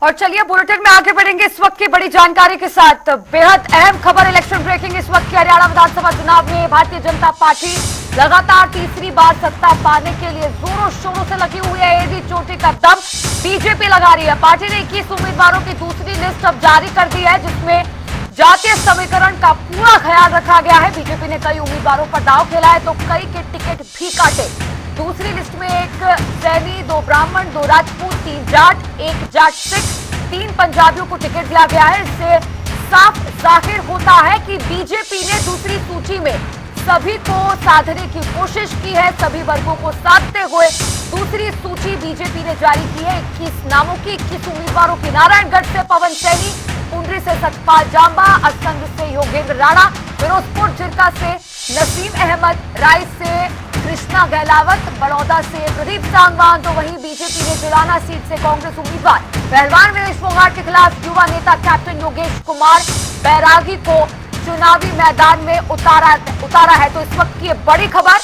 और चलिए बुलेटिन में आगे बढ़ेंगे इस वक्त की बड़ी जानकारी के साथ। बेहद अहम खबर, इलेक्शन ब्रेकिंग इस वक्त की। हरियाणा विधानसभा चुनाव में भारतीय जनता पार्टी लगातार तीसरी बार सत्ता पाने के लिए जोरों शोरों से लगी हुई है। एडी चोटी का दम बीजेपी लगा रही है। पार्टी ने 21 उम्मीदवारों की दूसरी लिस्ट अब जारी कर दी है, जिसमें जातीय समीकरण का पूरा ख्याल रखा गया है। बीजेपी ने कई उम्मीदवारों पर दांव खेला है तो कई के टिकट भी काटे। दूसरी लिस्ट में एक सैनी, 2 ब्राह्मण, 2 राजपूत, 3 जाट, 1 जाट सिख, 3 पंजाबियों को टिकट दिया गया है। इससे साफ जाहिर होता है कि बीजेपी ने दूसरी सूची में सभी को साधने की कोशिश की है। सभी वर्गों को साधते हुए दूसरी सूची बीजेपी ने जारी की है। 21 नामों की, 21 उम्मीदवारों की। नारायणगढ़ से पवन सैनी, पुंडरी से सतपाल जांबा, असंध से योगेंद्र राणा, फिरोजपुर जिरका से नसीम अहमद, राय से कृष्णा गहलावत, बड़ौदा से प्रदीप सांगवान। तो वहीं बीजेपी ने जुलाना सीट से कांग्रेस उम्मीदवार पहलवान विनेश फोगाट के खिलाफ युवा नेता कैप्टन योगेश कुमार बैरागी को चुनावी मैदान में उतारा है। तो इस वक्त की बड़ी खबर,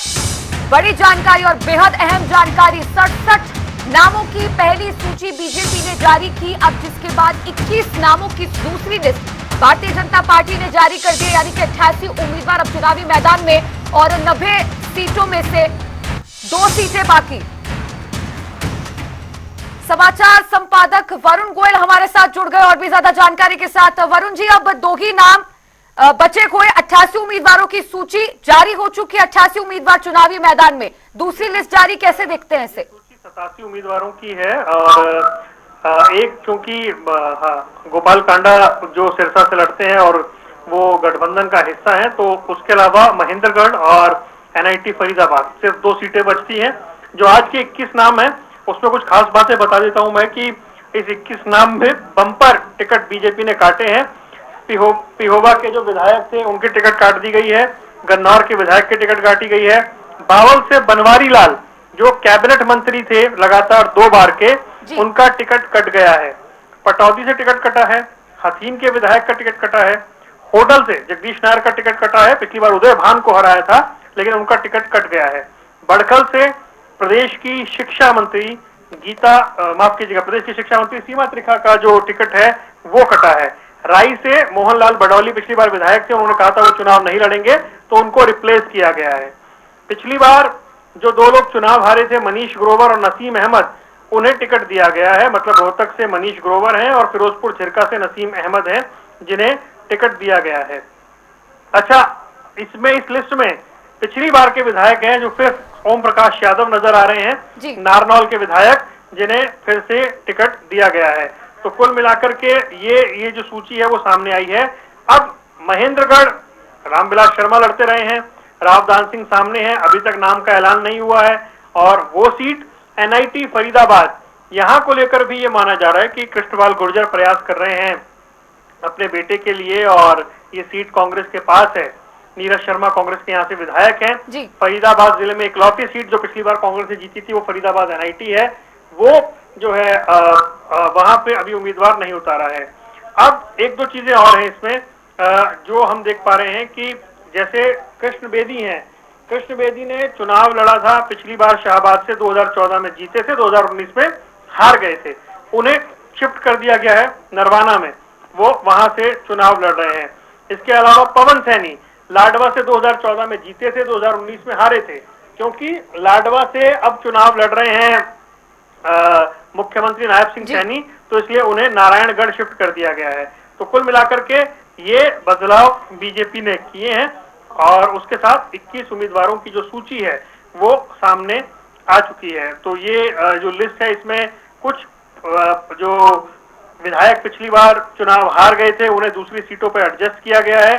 बड़ी जानकारी और बेहद अहम जानकारी। 67 नामों की पहली सूची बीजेपी ने जारी की, अब जिसके बाद 21 नामों की दूसरी लिस्ट भारतीय जनता पार्टी ने जारी कर दी। यानी कि 88 उम्मीदवार अब चुनावी मैदान में और 90 सीटों में से 2 सीटें बाकी। समाचार संपादक वरुण गोयल हमारे साथ जुड़ गए और भी ज्यादा जानकारी के साथ। वरुण जी, अब 2 ही नाम बचे हुए। 88 उम्मीदवारों की सूची जारी हो चुकी है। 88 उम्मीदवार चुनावी मैदान में, दूसरी लिस्ट जारी कैसे देखते हैं इसे? सूची 87 उम्मीदवारों की है और एक क्योंकि गोपाल कांडा जो सिरसा से लड़ते हैं और वो गठबंधन का हिस्सा है, तो उसके अलावा महेंद्रगढ़ और एनआईटी फरीदाबाद सिर्फ 2 सीटें बचती हैं। जो आज के 21 नाम हैं उसमें कुछ खास बातें बता देता हूं मैं कि इस 21 नाम में बम्पर टिकट बीजेपी ने काटे हैं। पिहोवा के जो विधायक थे उनकी टिकट काट दी गई है। गन्नौर के विधायक की टिकट काटी गई है। बावल से बनवारी लाल जो कैबिनेट मंत्री थे लगातार 2 बार के, उनका टिकट कट गया है। पटौदी से टिकट कटा है। हथीन के विधायक का टिकट कटा है। होडल से जगदीश नायर का टिकट कटा है। पिछली बार उदय भान को हराया था लेकिन उनका टिकट कट गया है। बड़खल से प्रदेश की शिक्षा मंत्री प्रदेश की शिक्षा मंत्री सीमा त्रिखा का जो टिकट है वो कटा है। राई से मोहनलाल बडौली पिछली बार विधायक थे, उन्होंने कहा था वो चुनाव नहीं लड़ेंगे तो उनको रिप्लेस किया गया है। पिछली बार जो 2 लोग चुनाव हारे थे, मनीष ग्रोवर और नसीम अहमद, उन्हें टिकट दिया गया है। मतलब रोहतक से मनीष ग्रोवर हैं और फिरोजपुर झिरका से नसीम अहमद हैं जिन्हें टिकट दिया गया है। अच्छा, इसमें इस लिस्ट में पिछली बार के विधायक हैं जो फिर ओम प्रकाश यादव नजर आ रहे हैं, नारनौल के विधायक, जिन्हें फिर से टिकट दिया गया है। तो कुल मिलाकर के ये जो सूची है वो सामने आई है। अब महेंद्रगढ़ रामविलास शर्मा लड़ते रहे हैं, रावदान सिंह सामने हैं, अभी तक नाम का ऐलान नहीं हुआ है। और वो सीट एनआईटी फरीदाबाद, यहां को लेकर भी ये माना जा रहा है कि कृष्णपाल गुर्जर प्रयास कर रहे हैं अपने बेटे के लिए और ये सीट कांग्रेस के पास है। नीरज शर्मा कांग्रेस के यहाँ से विधायक हैं। फरीदाबाद जिले में इकलौती सीट जो पिछली बार कांग्रेस ने जीती थी वो फरीदाबाद एनआईटी है, वो जो है वहां पे अभी उम्मीदवार नहीं उतारा है। अब 1-2 चीजें और हैं इसमें जो हम देख पा रहे हैं कि जैसे कृष्ण बेदी हैं, कृष्ण बेदी ने चुनाव लड़ा था पिछली बार शाहबाद से, 2014 में जीते थे, 2019 में हार गए थे। उन्हें शिफ्ट कर दिया गया है नरवाना में, वो वहां से चुनाव लड़ रहे हैं। इसके अलावा पवन सैनी लाडवा से 2014 में जीते थे, 2019 में हारे थे। क्योंकि लाडवा से अब चुनाव लड़ रहे हैं मुख्यमंत्री नायब सिंह सैनी, तो इसलिए उन्हें नारायणगढ़ शिफ्ट कर दिया गया है। तो कुल मिलाकर के ये बदलाव बीजेपी ने किए हैं और उसके साथ 21 उम्मीदवारों की जो सूची है वो सामने आ चुकी है। तो ये जो लिस्ट है इसमें कुछ जो विधायक पिछली बार चुनाव हार गए थे उन्हें दूसरी सीटों पर एडजस्ट किया गया है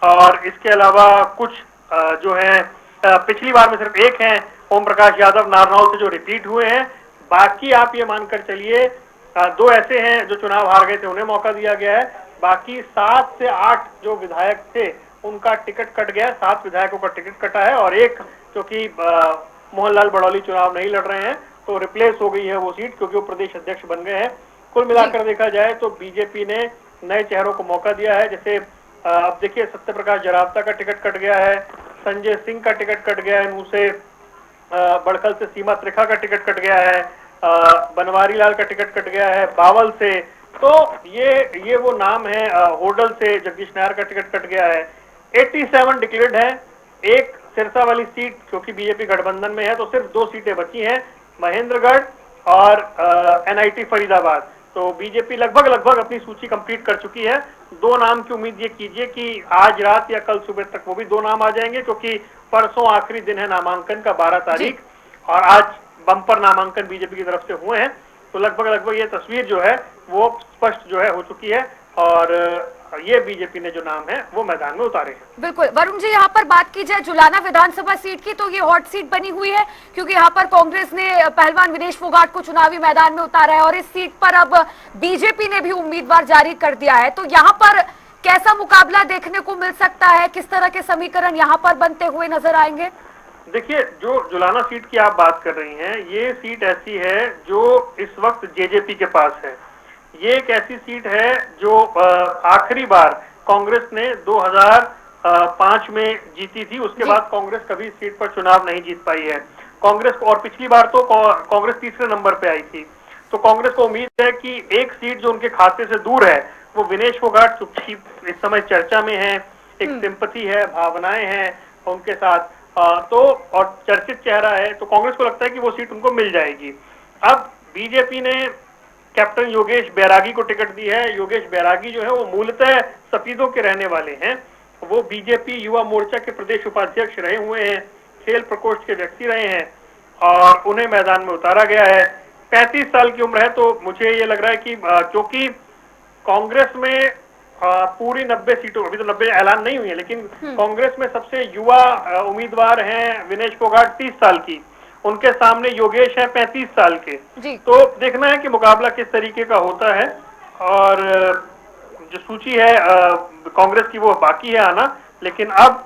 और इसके अलावा कुछ जो है पिछली बार में सिर्फ एक हैं ओम प्रकाश यादव नारनौल से जो रिपीट हुए हैं। बाकी आप ये मानकर चलिए 2 ऐसे हैं जो चुनाव हार गए थे, उन्हें मौका दिया गया है। बाकी 7 से 8 जो विधायक थे उनका टिकट कट गया, 7 विधायकों का टिकट कटा है और एक क्योंकि मोहनलाल बडौली चुनाव नहीं लड़ रहे हैं तो रिप्लेस हो गई है वो सीट क्योंकि वो प्रदेश अध्यक्ष बन गए हैं। कुल मिलाकर देखा जाए तो बीजेपी ने नए चेहरों को मौका दिया है। जैसे अब देखिए सत्य प्रकाश जरावता का टिकट कट गया है, संजय सिंह का टिकट कट गया है, नूह से बड़खल से सीमा त्रिखा का टिकट कट गया है, बनवारी लाल का टिकट कट गया है, बावल से तो ये वो नाम है। होडल से जगदीश नायर का टिकट कट गया है। 87 डिक्लेयर्ड है। एक सिरसा वाली सीट क्योंकि बीजेपी गठबंधन में है तो सिर्फ 2 सीटें बची हैं, महेंद्रगढ़ और एनआईटी फरीदाबाद। तो बीजेपी लगभग अपनी सूची कंप्लीट कर चुकी है। 2 नाम की उम्मीद ये कीजिए कि आज रात या कल सुबह तक वो भी 2 नाम आ जाएंगे, क्योंकि परसों आखिरी दिन है नामांकन का, 12 तारीख, और आज बम्पर नामांकन बीजेपी की तरफ से हुए हैं। तो लगभग ये तस्वीर जो है वो स्पष्ट जो है हो चुकी है, और ये बीजेपी ने जो नाम है वो मैदान में उतारे हैं। बिल्कुल वरुण जी, यहाँ पर बात की जाए जुलाना विधानसभा सीट की तो ये हॉट सीट बनी हुई है, क्योंकि यहाँ पर कांग्रेस ने पहलवान विनेश फोगाट को चुनावी मैदान में उतारा है और इस सीट पर अब बीजेपी ने भी उम्मीदवार जारी कर दिया है। तो यहाँ पर कैसा मुकाबला देखने को मिल सकता है, किस तरह के समीकरण यहाँ पर बनते हुए नजर आएंगे? देखिए, जो जुलाना सीट की आप बात कर रही हैं, ये सीट ऐसी है जो इस वक्त जेजेपी के पास है। ये एक ऐसी सीट है जो आखिरी बार कांग्रेस ने 2005 में जीती थी। उसके बाद कांग्रेस कभी इस सीट पर चुनाव नहीं जीत पाई है कांग्रेस को, और पिछली बार तो कांग्रेस तीसरे नंबर पे आई थी। तो कांग्रेस को उम्मीद है कि एक सीट जो उनके खाते से दूर है वो विनेश फोगाट चुप्पी इस समय चर्चा में है, एक सिंपैथी है, भावनाएं हैं उनके साथ, तो और चर्चित चेहरा है, तो कांग्रेस को लगता है कि वो सीट उनको मिल जाएगी। अब बीजेपी ने कैप्टन योगेश बैरागी को टिकट दी है। योगेश बैरागी जो है वो मूलतः सफीदों के रहने वाले हैं। वो बीजेपी युवा मोर्चा के प्रदेश उपाध्यक्ष रहे हुए हैं, खेल प्रकोष्ठ के व्यक्ति रहे हैं, और उन्हें मैदान में उतारा गया है। 35 साल की उम्र है। तो मुझे ये लग रहा है कि क्योंकि कांग्रेस में पूरी 90 सीटों, अभी तो 90 ऐलान नहीं हुई है, लेकिन कांग्रेस में सबसे युवा उम्मीदवार हैं विनेश फोगाट 30 साल की, उनके सामने योगेश है 35 साल के। तो देखना है कि मुकाबला किस तरीके का होता है, और जो सूची है कांग्रेस की वो बाकी है आना, लेकिन अब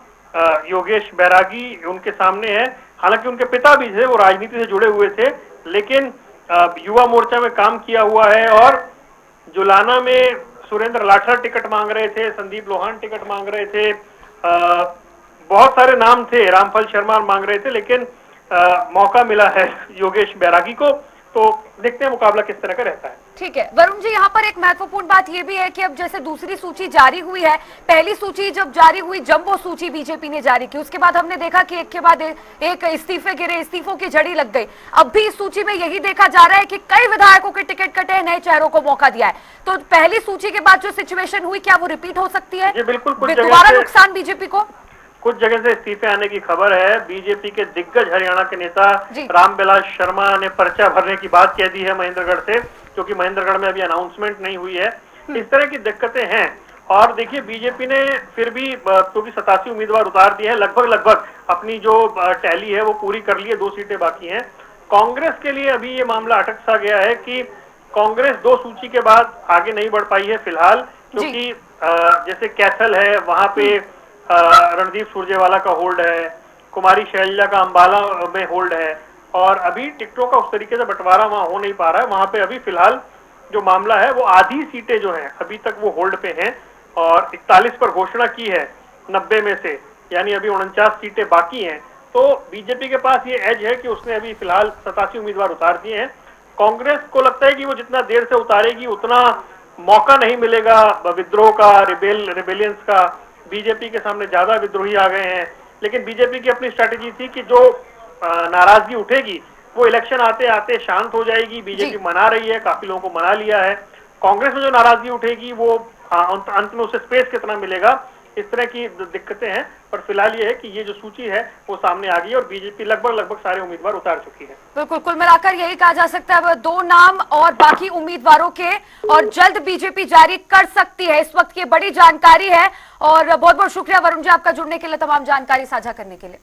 योगेश बैरागी उनके सामने है। हालांकि उनके पिता भी थे, वो राजनीति से जुड़े हुए थे, लेकिन युवा मोर्चा में काम किया हुआ है, और जुलाना में सुरेंद्र लाठर टिकट मांग रहे थे, संदीप लोहान टिकट मांग रहे थे, बहुत सारे नाम थे, रामफल शर्मा मांग रहे थे, लेकिन मौका मिला है योगेश बैरागी को। तो देखते हैं मुकाबला किस तरह का रहता है। ठीक है वरुण जी, यहाँ पर एक महत्वपूर्ण बात यह भी है कि अब जैसे दूसरी सूची जारी हुई है, पहली सूची जब जारी हुई, जंबो सूची बीजेपी ने जारी की, उसके बाद हमने देखा कि एक के बाद एक इस्तीफे गिरे, इस्तीफों की झड़ी लग गई। अब भी इस सूची में यही देखा जा रहा है कि कई विधायकों के टिकट कटे, नए चेहरों को मौका दिया है। तो पहली सूची के बाद जो सिचुएशन हुई, क्या वो रिपीट हो सकती है? बिल्कुल, दोबारा नुकसान बीजेपी को? कुछ जगह से इस्तीफे आने की खबर है। बीजेपी के दिग्गज हरियाणा के नेता रामविलास शर्मा ने पर्चा भरने की बात कह दी है महेंद्रगढ़ से, क्योंकि महेंद्रगढ़ में अभी अनाउंसमेंट नहीं हुई है। इस तरह की दिक्कतें हैं। और देखिए, बीजेपी ने फिर भी क्योंकि 87 उम्मीदवार उतार दिए हैं, लगभग अपनी जो टैली है वो पूरी कर ली है, 2 सीटें बाकी हैं। कांग्रेस के लिए अभी ये मामला अटक सा गया है कि कांग्रेस 2 सूची के बाद आगे नहीं बढ़ पाई है फिलहाल, क्योंकि जैसे कैथल है, वहां पे रणदीप सुरजेवाला का होल्ड है, कुमारी शैलजा का अंबाला में होल्ड है, और अभी टिकटों का उस तरीके से बंटवारा वहां हो नहीं पा रहा है। वहां पे अभी फिलहाल जो मामला है वो आधी सीटें जो हैं अभी तक वो होल्ड पे हैं, और 41 पर घोषणा की है 90 में से, यानी अभी 49 सीटें बाकी हैं। तो बीजेपी के पास ये एज है कि उसने अभी फिलहाल 87 उम्मीदवार उतार दिए हैं। कांग्रेस को लगता है कि वो जितना देर से उतारेगी उतना मौका नहीं मिलेगा विद्रोह का, रिबेलियंस का। बीजेपी के सामने ज्यादा विद्रोही आ गए हैं, लेकिन बीजेपी की अपनी स्ट्रैटेजी थी कि जो नाराजगी उठेगी वो इलेक्शन आते आते शांत हो जाएगी। बीजेपी मना रही है, काफी लोगों को मना लिया है। कांग्रेस में जो नाराजगी उठेगी वो अंत में उसे स्पेस कितना मिलेगा, इस तरह की दिक्कतें हैं। पर फिलहाल ये है कि ये जो सूची है वो सामने आ गई है, और बीजेपी लगभग सारे उम्मीदवार उतार चुकी है। बिल्कुल, कुल मिलाकर यही कहा जा सकता है 2 नाम और बाकी उम्मीदवारों के, और जल्द बीजेपी जारी कर सकती है। इस वक्त की बड़ी जानकारी है, और बहुत बहुत शुक्रिया वरुण जी आपका जुड़ने के लिए, तमाम जानकारी साझा करने के लिए।